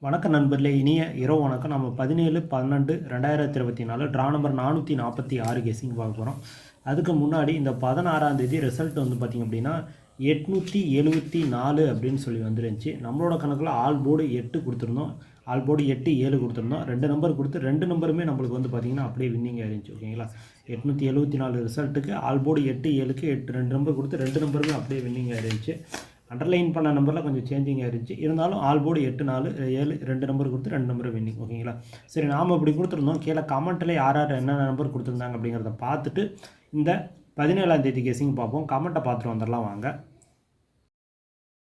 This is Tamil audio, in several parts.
வணக்கம் நண்பர்களே, இனிய இரவு வணக்கம். நம்ம 17/12/2024 ட்ரா நம்பர் 446 கெஸிங் பார்க்க போகிறோம். அதுக்கு முன்னாடி இந்த 16ஆம் தேதி ரிசல்ட் வந்து பார்த்திங்க அப்படின்னா 874 அப்படின்னு சொல்லி வந்துருந்துச்சு. நம்மளோட கணக்கில் ஆல் போர்டு 8 கொடுத்துருந்தோம். ஆல் போர்டு 8 7 கொடுத்துருந்தோம். 2 நம்பர் கொடுத்து 2 நம்பருமே நம்மளுக்கு வந்து பார்த்திங்கன்னா அப்படியே வின்னிங் ஆயிருந்துச்சு. ஓகேங்களா, 874 ரிசல்ட்டுக்கு ஆல் போர்டு 8 7க்கு 2 நம்பர் கொடுத்து 2 நம்பருமே அப்படியே வின்னிங் ஆயிருந்துச்சு. அண்டர்லைன் பண்ண நம்பரில் கொஞ்சம் சேஞ்சிங் ஆயிருந்துச்சு. இருந்தாலும் ஆல் போர்டு 8 4 7 2 நம்பர் கொடுத்து 2 நம்பர் வின்னிங். ஓகேங்களா, சரி, நாம் இப்படி கொடுத்துருந்தோம். கீழே கமெண்ட்டில் யார் யார் என்னென்ன நம்பர் கொடுத்துருந்தாங்க அப்படிங்கிறத பார்த்துட்டு இந்த 17ஆம் தேதி கெஸிங் பார்ப்போம். கமெண்ட்டை பார்த்துட்டு வந்துடலாம் வாங்க.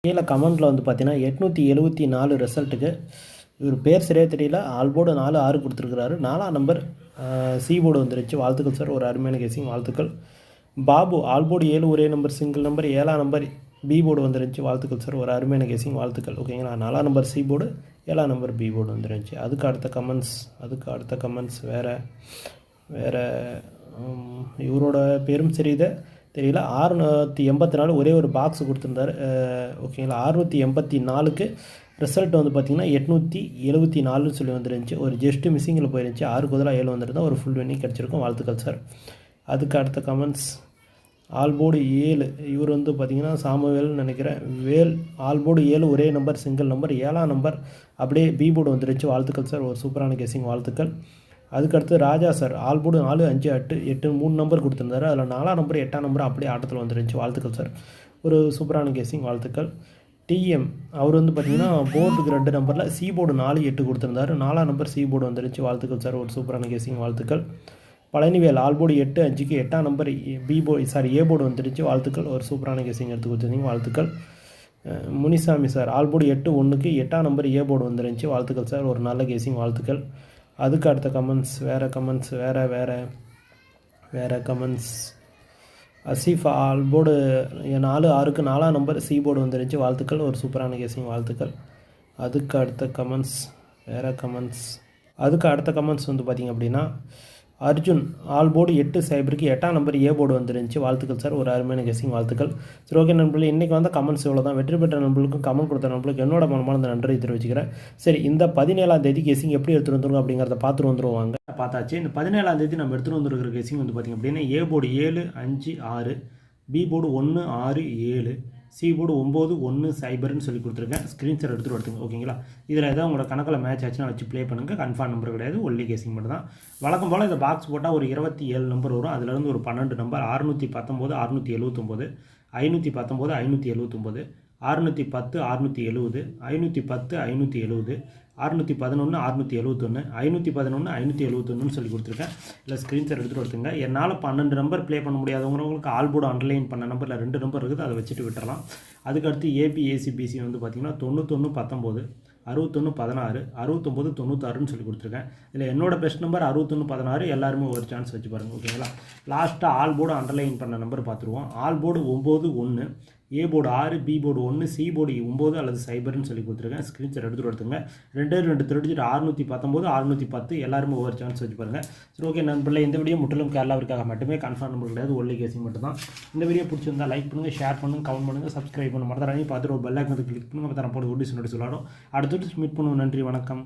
கீழே கமெண்ட்டில் வந்து பார்த்தீங்கன்னா 874 ரிசல்ட்டுக்கு இவர் பேர் சரியாக தெரியல. All board 4 6 கொடுத்துருக்குறாரு. 4ஆம் நம்பர் சி போர்டு வந்துருச்சு. வாழ்த்துக்கள் சார், ஒரு அருமையான கெஸிங், வாழ்த்துக்கள். பாபு ஆல் போர்டு 7 ஒரே நம்பர் சிங்கிள் நம்பர். 7ஆம் நம்பர் பி போர்டு வந்துருந்துச்சு. வாழ்த்துக்கள் சார், ஒரு அருமையான கெஸிங், வாழ்த்துக்கள். ஓகேங்களா, 4ஆம் நம்பர் சி போர்டு, 7ஆம் நம்பர் பி போர்டு வந்துருந்துச்சு. அதுக்கு அடுத்த கமெண்ட்ஸ் வேறு இவரோட பேரும் சரியிதை தெரியல. 684 ஒரே ஒரு பாக்ஸ் கொடுத்துருந்தார். ஓகேங்களா, 684க்கு ரிசல்ட் வந்து பார்த்திங்கன்னா 874 சொல்லி வந்துருந்துச்சு. ஒரு ஜஸ்ட்டு மிஸ்ஸிங்கில் போயிருந்துச்சு. 6க்கு பதிலாக 7 வந்துருந்தால் ஒரு ஃபுல் வின்னிங் கிடச்சிருக்கும். வாழ்த்துக்கள் சார். அதுக்கு அடுத்த கமெண்ட்ஸ் ஆல் போர்டு 7 இவர் வந்து பார்த்திங்கன்னா சாமுவேல்னு நினைக்கிறேன். ஆல் போர்டு 7 ஒரே நம்பர் சிங்கிள் நம்பர். 7ஆம் நம்பர் அப்படியே பி போர்டு வந்துருச்சு. வாழ்த்துக்கள் சார், ஒரு சூப்பரான கெஸிங், வாழ்த்துக்கள். அதுக்கடுத்து ராஜா சார் ஆல் போர்டு 4 5 8 3 நம்பர் கொடுத்துருந்தாரு. அதில் 4ஆம் நம்பர் 8ஆம் நம்பர் அப்படியே ஆட்டத்தில் வந்துருந்துச்சு. வாழ்த்துக்கள் சார், ஒரு சூப்பரான கெஸிங், வாழ்த்துக்கள். டிஎம் அவர் வந்து பார்த்திங்கன்னா போர்டுக்கு 2 நம்பரில் சி போர்டு 4 8 கொடுத்துருந்தாரு. 4ஆம் நம்பர் சி போர்டு வந்துருச்சு. வாழ்த்துக்கள் சார், ஒரு சூப்பரான கெஸிங், வாழ்த்துக்கள். பழனிவேல் ஆல் போர்டு 8 5க்கு 8ஆம் நம்பர் ஏ போர்டு வந்துருச்சு. வாழ்த்துக்கள், ஒரு சூப்பரான கெஸிங் எடுத்து கொடுத்துருந்தீங்க, வாழ்த்துக்கள். முனிசாமி சார் ஆல் போர்டு 8 1க்கு 8ஆம் நம்பர் ஏ போர்டு வந்துருந்துச்சு. வாழ்த்துக்கள் சார், ஒரு நல்ல கெஸிங், வாழ்த்துக்கள். அதுக்கு அடுத்த கமெண்ட்ஸ் வேறு கமெண்ட்ஸ் அசீஃப் ஆல் போர்டு 4 6க்கு 4ஆம் நம்பர் சி போர்டு வந்துருந்துச்சு. வாழ்த்துக்கள், ஒரு சூப்பரான கெஸிங், வாழ்த்துக்கள். அதுக்கு அடுத்த கமெண்ட்ஸ் வந்து பார்த்திங்க அப்படின்னா அர்ஜுன் ஆல் போர்டு 8 சைபருக்கு 8ஆம் நம்பர் ஏ போர்டு வந்துருந்துச்சு. வாழ்த்துக்கள் சார், ஒரு அருமையான கெஸிங், வாழ்த்துக்கள். சரி, ஓகே நண்பர்களே, இன்றைக்கி வந்து கமெண்ட்ஸ் இவ்வளோ தான். வெற்றி பெற்ற நண்பர்களுக்கும் கமெண்ட் கொடுத்த நண்பர்களுக்கு என்னோட மனமார்ந்த நன்றி தெரிவிச்சுக்கிறேன். சரி, இந்த 17ஆம் தேதி கெஸிங் எப்படி எடுத்துகிட்டு வந்துருங்க அப்படிங்கிறத பார்த்துட்டு வந்துருவாங்க. பார்த்தாச்சு. இந்த 17ஆம் தேதி நம்ம எடுத்துகிட்டு வந்துருக்கிற கெஸிங் வந்து பார்த்திங்க அப்படின்னா A board 7 5 6, B board 1 6 7, C board 9 1 0ன்னு சொல்லி கொடுத்துருக்கேன். ஸ்க்ரீன்ஷாட் எடுத்துகிட்டு எடுத்துங்க. ஓகேங்களா, இதில் ஏதாவது உங்களோட கணக்கில் மேட்ச் ஆச்சுன்னா வச்சு ப்ளே பண்ணுங்கள். கன்ஃபார்ம் நம்பர் கிடையாது, ஒன்லி கெஸிங் மட்டும் தான். வழக்கம் போல் இந்த பாக்ஸ் போட்டால் ஒரு 27 நம்பர் வரும். அதிலேருந்து ஒரு 12 நம்பர் 619 679, 519 579, 610 670, 510 570, 611 671, 511 571 சொல்லி கொடுத்துருக்கேன். இல்லை ஸ்க்ரீன்ஷாட் எடுத்துகிட்டு எடுத்துங்க. என்னால் 12 நம்பர் ப்ளே பண்ண முடியாதவங்களுக்கு ஆல் போர்டு அண்டர்லைன் பண்ண நம்பரில் 2 நம்பர் இருக்குது, அதை வச்சுட்டு விட்டுறலாம். அதுக்கடுத்து ஏபிஏசிபிசி வந்து பார்த்திங்கன்னா 91 19, 61 16, 69 96ன்னு சொல்லி கொடுத்துருக்கேன். இதில் என்னோட பெஸ்ட் நம்பர் 61 16. எல்லாருமே ஒரு சான்ஸ் வச்சு பாருங்கள். ஓகேங்களா, லாஸ்ட்டாக ஆல் போர்டு அண்டர்லைன் பண்ண நம்பர் பார்த்துருவோம். All board 9 1, A board 6, B board 1, C board 9 அல்லது 0ன்னு சொல்லி கொடுத்துருக்கேன். ஸ்க்ரீன்ஷாட் எடுத்துகிட்டு எடுத்துங்க. 2 தெரிஞ்சுட்டு 619 610 எல்லாருமே ஒவ்வொரு சான்ஸ் வச்சு பாருங்கள். சரி, ஓகே நண்பர்களே, இந்த வீடியோ முற்றிலும் கேரளாவிற்காக மட்டுமே, கன்ஃபார்ம் நம்பர் கிடையாது, ஒன்லி கெஸிங் மட்டும் தான். இந்த வீடியோ பிடிச்சிருந்தா லைக் பண்ணுங்கள், ஷேர் பண்ணுங்கள், கமெண்ட் பண்ணுங்கள், சப்ஸ்கிரைப் பண்ணுங்கள். மறந்துடாதீங்க. பார்த்துட்டு ஒரு பெல் ஐக்கன் கிளிக் பண்ணுங்கள். அப்போ தான் போட வீடியோஸ் நோட்டீஸ் விளாடும். அடுத்து மீட் பண்ணுவோம். நன்றி, வணக்கம்.